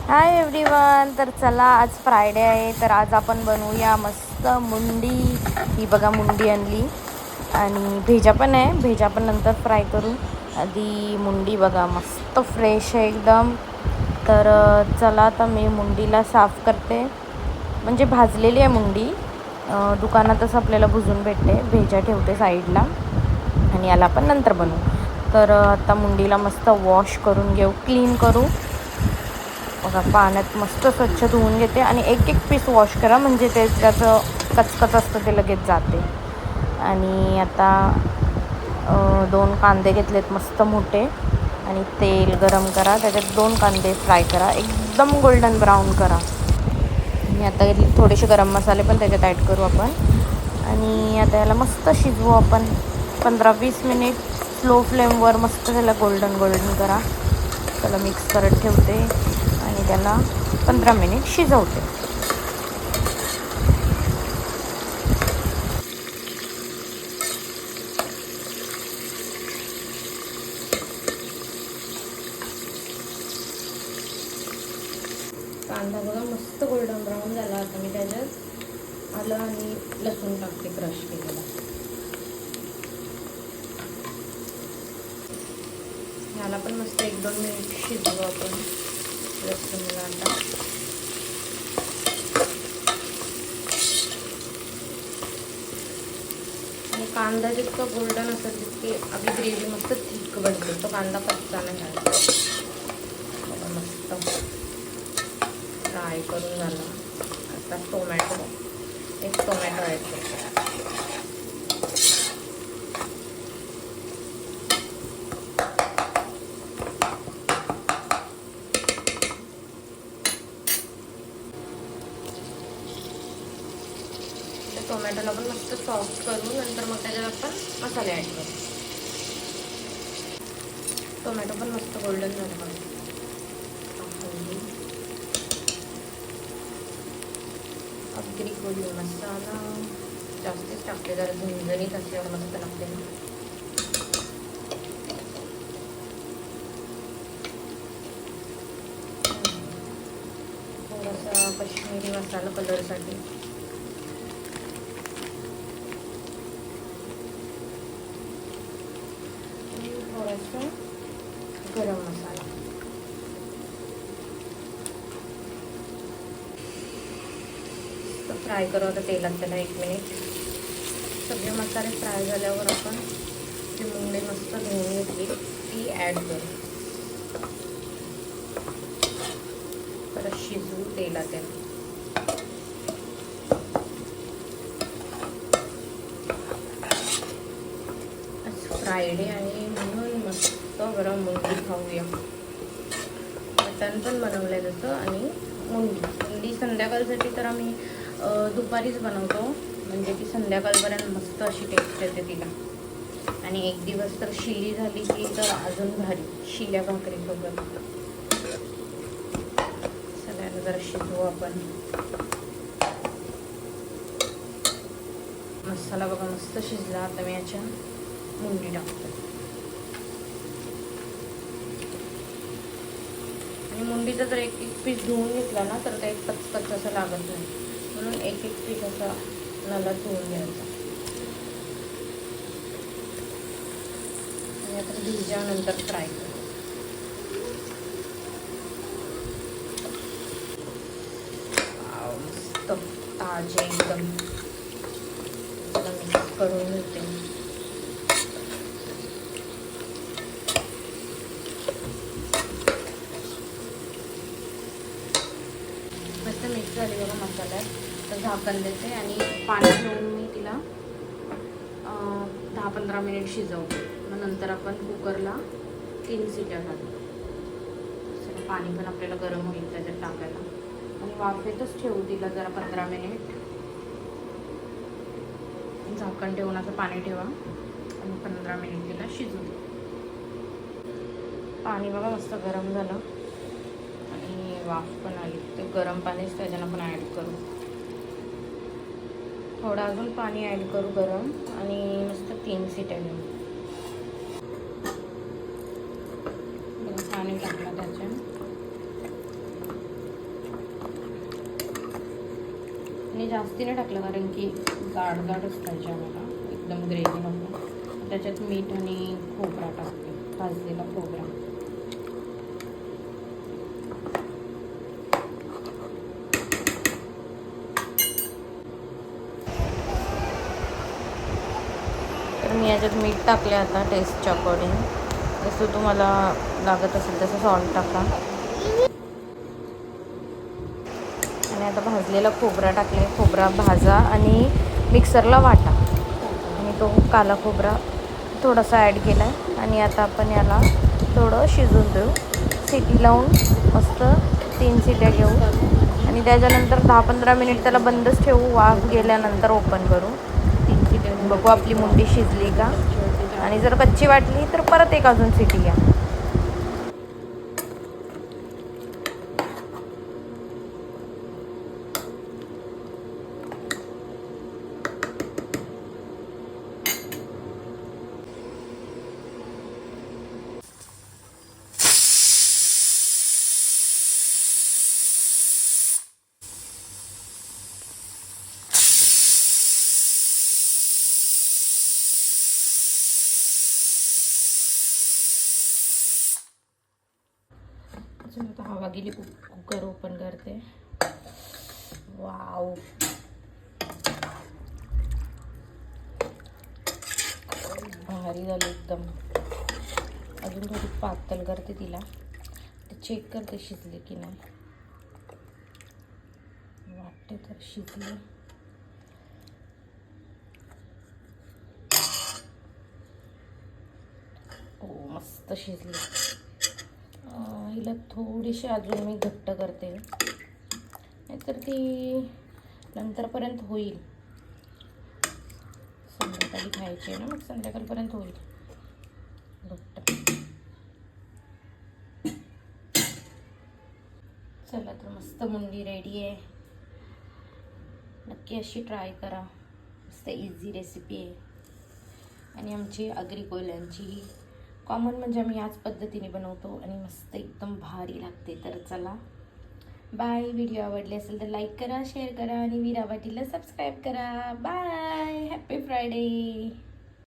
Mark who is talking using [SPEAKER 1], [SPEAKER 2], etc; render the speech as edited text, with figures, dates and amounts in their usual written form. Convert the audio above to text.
[SPEAKER 1] Hi everyone. तर चला, आज फ्रायडे आहे, तर आज आपण बनवूया मस्त मुंडी. ही बघा, मुंडी आणली आणि भेजा पण आहे. भेजा पण नंतर फ्राय करू. आधी मुंडी बघा, मस्त फ्रेश आहे एकदम. तर चला, आता मी मुंडीला साफ करते. म्हणजे भाजलेली आहे मुंडी, दुकानातच आपल्याला भुजून भेटते. भेजा ठेवते साईडला आणि याला आपण नंतर बनवू. तर आता मुंडीला मस्त वॉश करून घेऊ, क्लीन करू. बघा, पाण्यात मस्त स्वच्छ धुवून घेते आणि एक एक पीस वॉश करा, म्हणजे ते त्याचं कचकच असतं ते लगेच जाते. आणि आता 2 कांदे घेतलेत मस्त मोठे आणि तेल गरम करा. त्याच्यात 2 कांदे फ्राय करा, एकदम गोल्डन ब्राऊन करा. आणि आता थोडेसे गरम मसाले पण त्याच्यात ॲड करू आपण. आणि आता याला मस्त शिजवू आपण 15-20 मिनिट. स्लो फ्लेमवर मस्त त्याला गोल्डन करा. त्याला मिक्स करत ठेवते आणि त्याला 15 मिनिट शिजवते. कांदा बघा मस्त गोल्डन ब्राऊन झाला. आता मी त्याच्यात आलं आणि लसूण टाकते, क्रश केलेला. ह्याला पण मस्त 1-2 मिनिट शिजवू आपण लसूणला. आता आणि कांदा जितका गोल्डन असेल तितकी आपली ग्रेव्ही मस्त थिक बनते. तो कांदा कच्चा नाही घालायचा. मस्त फ्राय करून झाला. आता एक टोमॅटो ॲड करते. टोमॅटोला पण मस्त सॉफ्ट करू. नंतर मग त्याच्यात आपण मसाले ॲड करू. टोमॅटो पण मस्त गोल्डन झालं बघा. अगदी गोल्डन मसाला जास्तीच टाकते, जरा झणझणीत असल्यावर मस्त लागते ना. थोडासा काश्मीरी मसाला कलरसाठी. थोडासा गरम मसाला. फ्राय करू आता तेलात त्याला 1 मिनिट. सगळे मसाले फ्राय झाल्यावर आपण जी मुंडी मस्त धुवून घेतली ती ॲड करू. परत शिजवू तेलात. फ्रायडे आहे म्हणून मस्त गरम मुंडी खाऊया. मटण पण बनवलं जातं आणि मुंडी संध्याकाळसाठी तर आम्ही दुपारीच बनवतो, म्हणजे ती संध्याकाळपर्यंत मस्त अशी टेस्ट येते तिला. आणि एक दिवस तर शिली झाली की तर अजून भारी, शिल्या भाकरीसोबत. सगळ्यांना जरा शिजवू आपण. मसाला बघा मस्त शिजला. आता मी याच्या मुंडी टाकते. आणि मुंडीचा जर एक पीस धुवून घेतला ना तर ते कचकच असं लागत नाही, म्हणून एक पीस असा नला धुवून घ्यायचा. आणि आता भिजल्यानंतर फ्राय करू. मस्त ताजे एकदम. मिक्स करून घेते. मस्त मिक्स झाली बघा मसाल्यात. तर झाकण देते आणि पाणी ठेवून मी तिला 10-15 मिनिट शिजवते. मग नंतर आपण कुकरला 3 शिट्या घालू. सगळं पाणी पण आपल्याला गरम होईल त्याच्यात टाकायला. आणि वाफेतच ठेवू तिला जरा 15 मिनिट. झाकण ठेवून असं पाणी ठेवा आणि 15 मिनिट तिला शिजू दे. पाणी बघा मस्त गरम झालं आणि वाफ पण आली. ते गरम पाणीच त्याच्यानं पण ॲड करू. थोडं अजून पाणी ॲड करू गरम आणि मस्त 3 शिट्या घेऊ. पाणी टाकलं त्याच्यात. आणि जास्ती नाही टाकलं कारण की जाड जाडच पाहिजे आम्हाला, एकदम ग्रेव्ही नको. त्याच्यात मीठ आणि खोबरा टाकते, भाजलेला खोबरा. तर मी याच्यात मीठ टाकले आता टेस्टच्या अकॉर्डिंग. जसं तुम्हाला लागत असेल तसं सॉल्ट टाका. आणि आता भाजलेला खोबरा टाकले. खोबरा भाजा आणि मिक्सरला वाटा. आणि तो काला खोबरा थोडासा ॲड केला आहे. आणि आता आपण याला थोडं शिजून देऊ. सिटी लावून मस्त 3 सिट्या घेऊ. आणि त्याच्यानंतर 10-15 मिनिट त्याला बंदच ठेवू. वाफ गेल्यानंतर ओपन करू. 3 सिट्या बघू आपली मुंडी शिजली का. आणि जर कच्ची वाटली तर परत एक अजून सिटी घ्या. आता हवा गेली, कुकर ओपन करते. वाव, भारी झाली एकदम. अजून थोडी पातळ करते तिला, ते चेक करते शिजले की नाही. वाटते तर शिजले. हो, मस्त शिजले. हिला थोडीशी अजून मी घट्ट करते, नाहीतर ती नंतरपर्यंत होईल. संध्याकाळी खायची आहे ना, मग संध्याकाळपर्यंत होईल घट्ट. चला तर मस्त मुंडी रेडी आहे. नक्की अशी ट्राय करा. मस्त इझी रेसिपी आहे. आणि आमची आगरी कोल्ह्यांची कॉमन म्हणजे आम्ही याच पद्धतीने बनवतो आणि मस्त एकदम भारी लागते. तर चला बाय. व्हिडिओ आवडले असेल तर लाईक करा, शेअर करा आणि वीरा वाटीला सबस्क्राईब करा. बाय. Happy Friday.